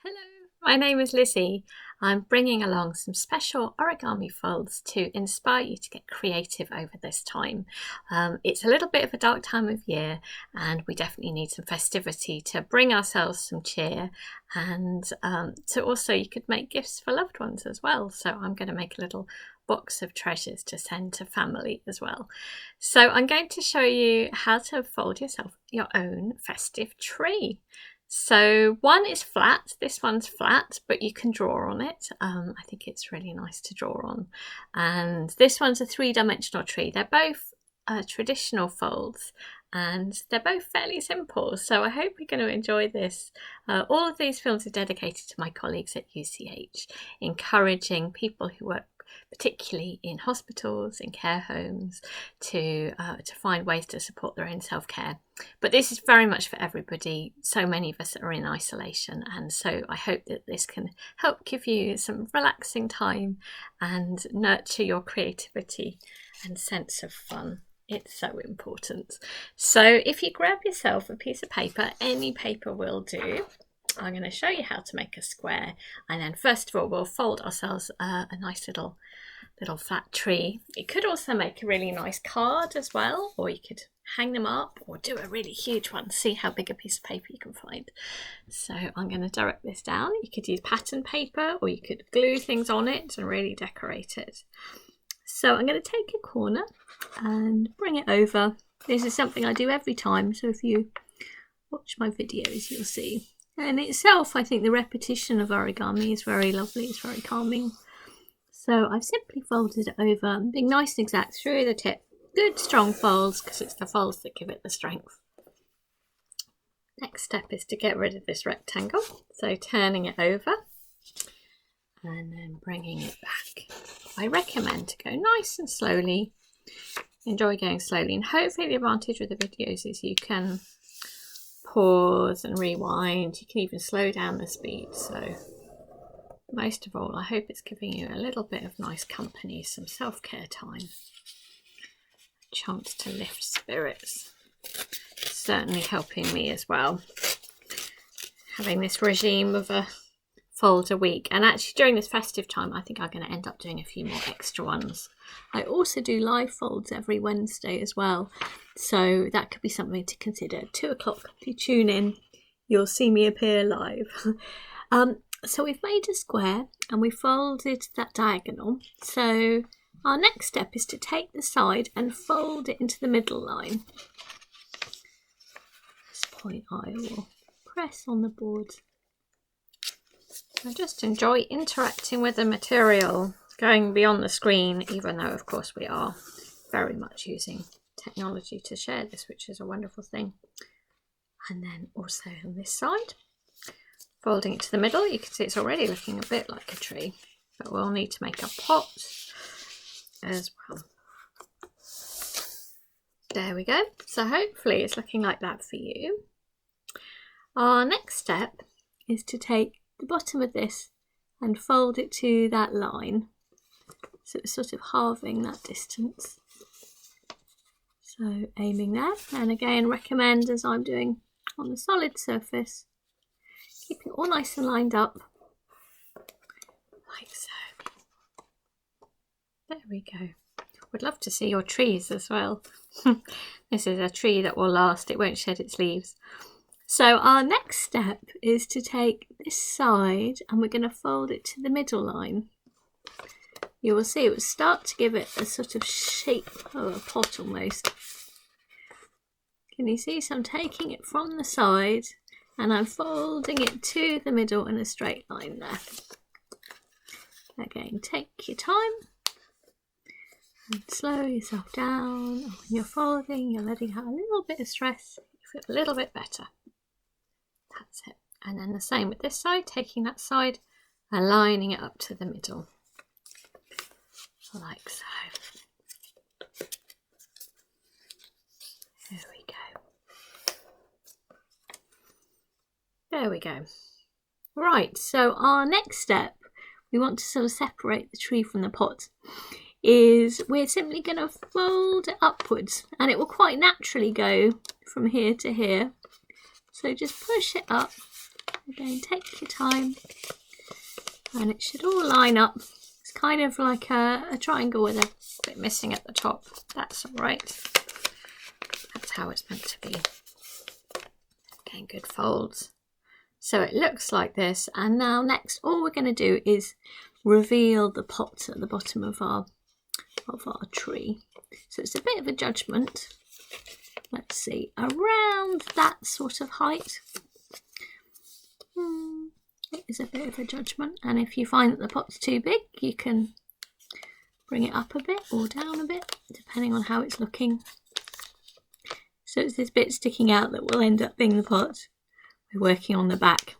Hello, my name is Lizzie. I'm bringing along some special origami folds to inspire you to get creative over this time. It's a little bit of a dark time of year and we definitely need some festivity to bring ourselves some cheer, and to also you could make gifts for loved ones as well. So I'm going to make a little box of treasures to send to family as well. So I'm going to show you how to fold yourself your own festive tree. So one is flat, this one's flat, but you can draw on it. I think it's really nice to draw on. And this one's a three-dimensional tree. They're both traditional folds and they're both fairly simple. So I hope you're going to enjoy this. All of these films are dedicated to my colleagues at UCH, encouraging people who work particularly in hospitals, in care homes, to find ways to support their own self-care. But this is very much for everybody. So many of us are in isolation, and so I hope that this can help give you some relaxing time and nurture your creativity and sense of fun. It's so important. So if you grab yourself a piece of paper, any paper will do. I'm going to show you how to make a square, and then first of all we'll fold ourselves a nice little flat tree. You could also make a really nice card as well, or you could hang them up or do a really huge one. See how big a piece of paper you can find. So I'm going to direct this down. You could use pattern paper or you could glue things on it and really decorate it. So I'm going to take a corner and bring it over. This is something I do every time, so if you watch my videos you'll see. In itself, I think the repetition of origami is very lovely, it's very calming. So I've simply folded it over, being nice and exact through the tip. Good strong folds, because it's the folds that give it the strength. Next step is to get rid of this rectangle. So turning it over and then bringing it back. I recommend to go nice and slowly. Enjoy going slowly, and hopefully the advantage with the videos is you can pause and rewind. You can even slow down the speed. So most of all, I hope it's giving you a little bit of nice company, some self-care time, a chance to lift spirits. Certainly helping me as well, having this regime of a fold a week. And actually during this festive time I think I'm going to end up doing a few more extra ones. I also do live folds every Wednesday as well, so that could be something to consider. 2 o'clock, if you tune in you'll see me appear live. So we've made a square and we folded that diagonal. So our next step is to take the side and fold it into the middle line. At this point I will press on the board. I just enjoy interacting with the material, going beyond the screen, even though of course we are very much using technology to share this, which is a wonderful thing. And then also on this side, folding it to the middle, you can see it's already looking a bit like a tree, but we'll need to make a pot as well. There we go. So hopefully it's looking like that for you. Our next step is to take the bottom of this and fold it to that line. So it's sort of halving that distance. So aiming there, and again recommend, as I'm doing on the solid surface, keeping it all nice and lined up, like so. There we go. Would love to see your trees as well. This is a tree that will last, it won't shed its leaves. So our next step is to take this side and we're going to fold it to the middle line. You will see it will start to give it a sort of shape of a pot almost. Can you see? So I'm taking it from the side and I'm folding it to the middle in a straight line there. Again, take your time and slow yourself down. When you're folding, you're letting out a little bit of stress, you feel a little bit better. That's it. And then the same with this side, taking that side and lining it up to the middle, like so. There we go. There we go. Right, so our next step, we want to sort of separate the tree from the pot, is we're simply going to fold it upwards and it will quite naturally go from here to here. So just push it up Again, take your time, and it should all line up. It's kind of like a triangle with a bit missing at the top. That's all right. That's how it's meant to be. Again, good folds. So it looks like this, and now next all we're going to do is reveal the pot at the bottom of our tree. So it's a bit of a judgment. Let's see, around that sort of height. It is a bit of a judgment, and if you find that the pot's too big, you can bring it up a bit or down a bit, depending on how it's looking. So it's this bit sticking out that will end up being the pot. We're working on the back.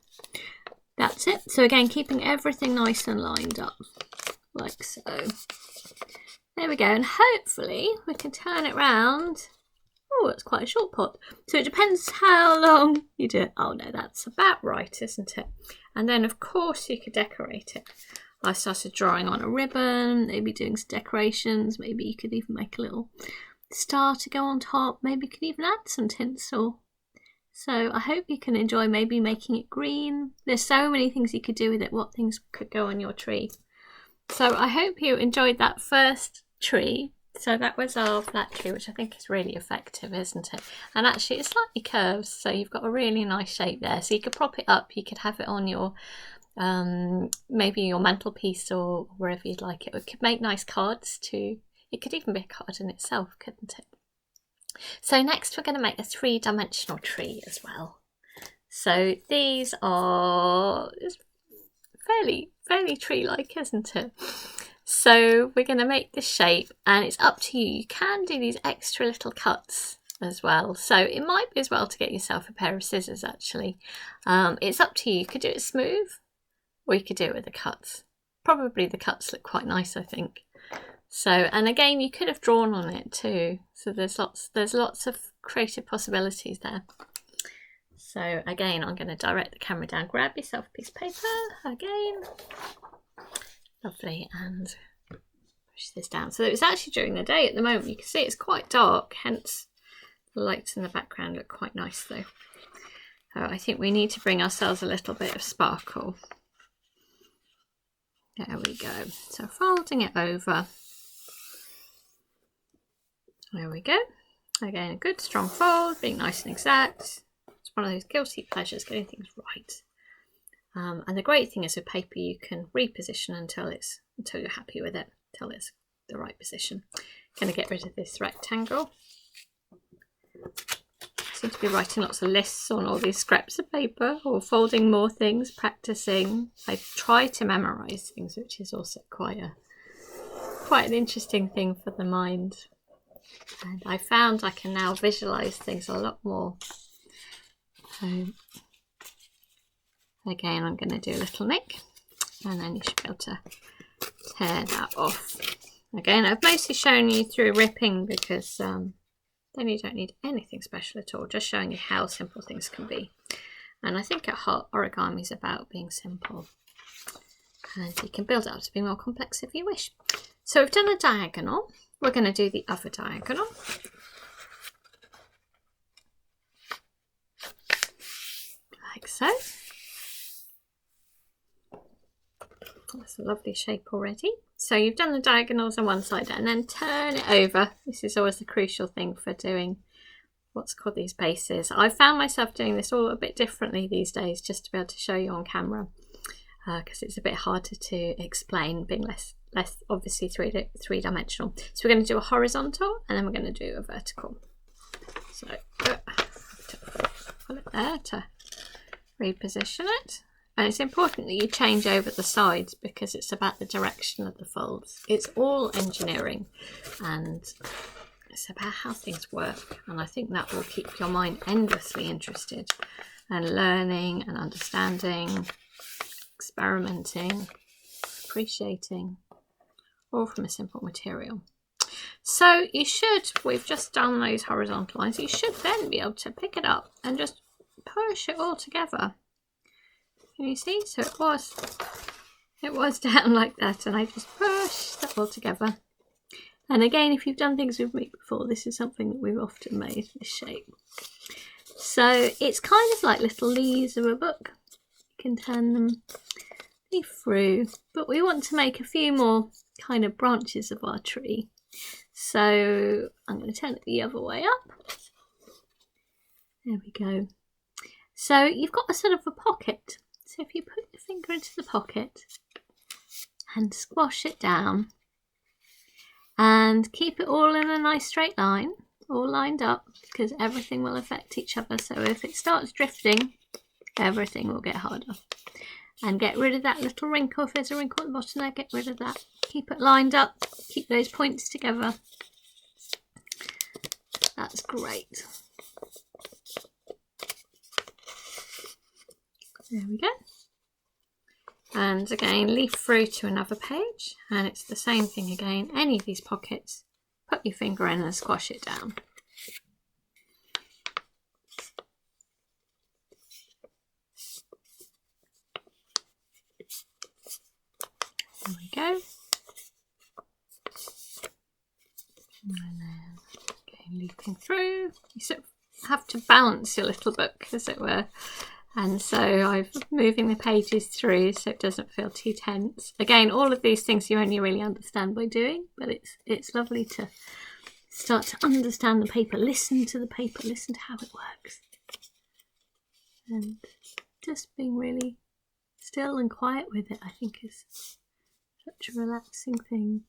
That's it. So again, keeping everything nice and lined up, like so. There we go, and hopefully we can turn it round. Oh, it's quite a short pot. So it depends how long you do it. Oh no, that's about right, isn't it? And then of course you could decorate it. I started drawing on a ribbon, maybe doing some decorations. Maybe you could even make a little star to go on top. Maybe you could even add some tinsel. So I hope you can enjoy maybe making it green. There's so many things you could do with it. What things could go on your tree? So I hope you enjoyed that first tree. So that was our flat tree, which I think is really effective, isn't it? And actually it's slightly curved, so you've got a really nice shape there. So you could prop it up, you could have it on your maybe your mantelpiece or wherever you'd like it. It could make nice cards too. It could even be a card in itself, couldn't it? So next we're going to make a 3-dimensional tree as well. So these are fairly tree-like, isn't it? So we're going to make this shape, and it's up to you. You can do these extra little cuts as well. So it might be as well to get yourself a pair of scissors actually. It's up to you. You could do it smooth or you could do it with the cuts. Probably the cuts look quite nice, I think. So, and again, you could have drawn on it too. So there's lots of creative possibilities there. So again, I'm going to direct the camera down. Grab yourself a piece of paper again. Lovely, and push this down. So it's actually during the day at the moment. You can see it's quite dark, hence the lights in the background look quite nice though. So I think we need to bring ourselves a little bit of sparkle. There we go. So folding it over. There we go. Again, a good strong fold, being nice and exact. It's one of those guilty pleasures, getting things right. And the great thing is with paper, you can reposition until you're happy with it, until it's the right position. Going to get rid of this rectangle. I seem to be writing lots of lists on all these scraps of paper, or folding more things, practicing. I try to memorize things, which is also quite an interesting thing for the mind. And I found I can now visualize things a lot more. So again, I'm going to do a little nick, and then you should be able to tear that off. Again, I've mostly shown you through ripping because then you don't need anything special at all, just showing you how simple things can be. And I think at heart, origami is about being simple. And you can build it up to be more complex if you wish. So we've done a diagonal. We're going to do the other diagonal. Like so. That's a lovely shape already. So you've done the diagonals on one side and then turn it over. This is always the crucial thing for doing what's called these bases. I found myself doing this all a bit differently these days, just to be able to show you on camera, because it's a bit harder to explain, being less obviously three-dimensional. So we're going to do a horizontal and then we're going to do a vertical. So pull it there to reposition it. And it's important that you change over the sides because it's about the direction of the folds. It's all engineering and it's about how things work. And I think that will keep your mind endlessly interested and learning and understanding, experimenting, appreciating, all from a simple material. So we've just done those horizontal lines. You should then be able to pick it up and just push it all together. Can you see? So it was down like that, and I just pushed that all together. And again, if you've done things with me before, this is something that we've often made, this shape. So it's kind of like little leaves of a book. can turn them through, but we want to make a few more kind of branches of our tree. So I'm going to turn it the other way up. There we go. So you've got a sort of a pocket. So if you put your finger into the pocket and squash it down and keep it all in a nice straight line, all lined up, because everything will affect each other. So if it starts drifting, everything will get harder. And get rid of that little wrinkle. If there's a wrinkle at the bottom there, get rid of that. Keep it lined up, keep those points together. That's great. There we go. And again, leaf through to another page, and it's the same thing again. Any of these pockets, put your finger in and squash it down. There we go. And then again, leafing through. You sort of have to balance your little book, as it were. And so I'm moving the pages through so it doesn't feel too tense. Again, all of these things you only really understand by doing, but it's lovely to start to understand the paper, listen to the paper, listen to how it works. And just being really still and quiet with it, I think, is such a relaxing thing.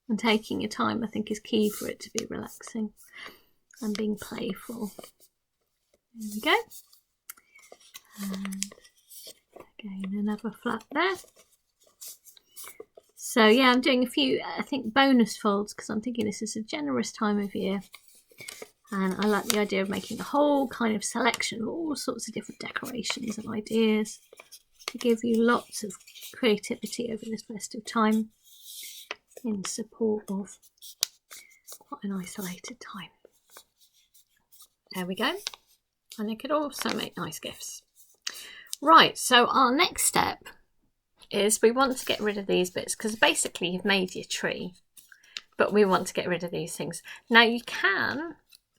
And taking your time, I think, is key for it to be relaxing and being playful. There we go. And again, another flap there. So yeah, I'm doing a few, I think, bonus folds because I'm thinking this is a generous time of year. And I like the idea of making a whole kind of selection of all sorts of different decorations and ideas to give you lots of creativity over this festive time in support of quite an isolated time. There we go. And they could also make nice gifts. Right, so our next step is we want to get rid of these bits because basically you've made your tree, but we want to get rid of these things. Now you can,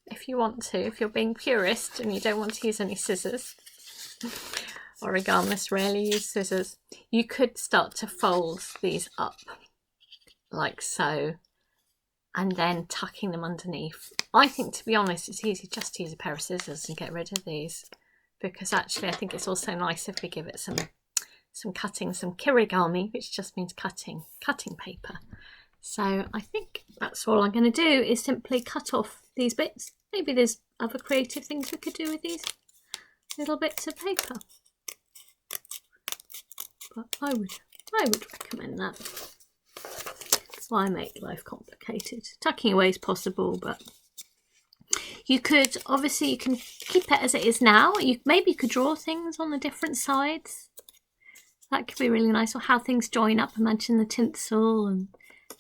if you want to, if you're being purist and you don't want to use any scissors, origamists rarely use scissors, you could start to fold these up like so and then tucking them underneath. I think, to be honest, it's easy just to use a pair of scissors and get rid of these, because actually I think it's also nice if we give it some cutting, some kirigami, which just means cutting paper. So I think that's all I'm going to do is simply cut off these bits. Maybe there's other creative things we could do with these little bits of paper, but I would recommend that. Why make life complicated? Tucking away is possible, but you could, obviously, you can keep it as it is now. Maybe you could draw things on the different sides. That could be really nice. Or how things join up. Imagine the tinsel and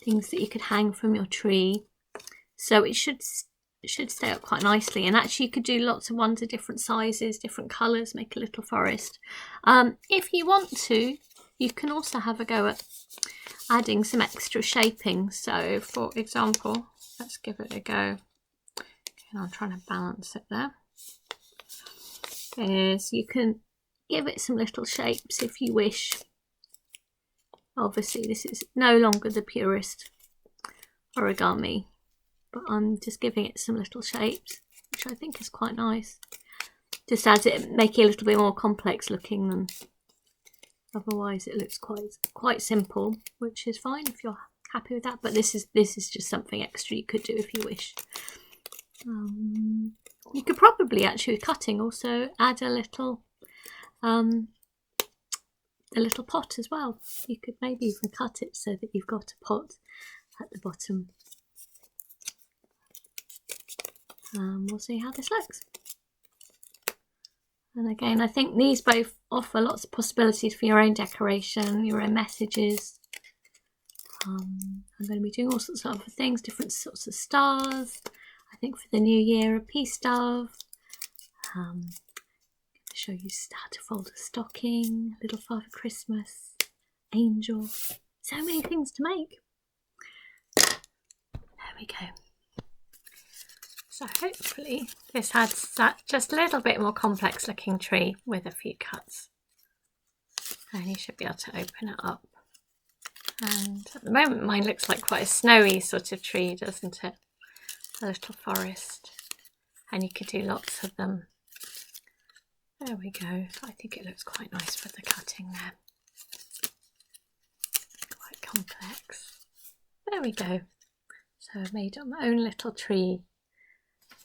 things that you could hang from your tree. So it should stay up quite nicely. And actually you could do lots of ones of different sizes, different colours, make a little forest. If you want to, you can also have a go at adding some extra shaping. So for example, let's give it a go. I'm trying to balance it there. Is you can give it some little shapes if you wish. Obviously this is no longer the purest origami, but I'm just giving it some little shapes, which I think is quite nice. Just adds it, make it a little bit more complex looking than otherwise. It looks quite simple, which is fine if you're happy with that. But this is just something extra you could do if you wish. You could probably actually, with cutting, also add a little pot as well. You could maybe even cut it so that you've got a pot at the bottom. We'll see how this looks. And again, I think these both offer lots of possibilities for your own decoration, your own messages. I'm going to be doing all sorts of other things, different sorts of stars. I think for the new year, a peace dove. I'm going to show you how to fold a stocking, little Father Christmas, angel. So many things to make. There we go. So hopefully this adds that just a little bit more complex looking tree with a few cuts. and you should be able to open it up. And at the moment mine looks like quite a snowy sort of tree, doesn't it? A little forest, and you could do lots of them. There we go. I think it looks quite nice with the cutting there. Quite complex. There we go. So I've made up my own little tree,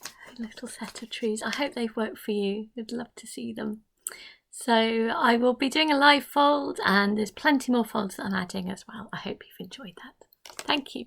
a little set of trees. I hope they've worked for you. I'd love to see them. So I will be doing a live fold, and there's plenty more folds that I'm adding as well. I hope you've enjoyed that. Thank you.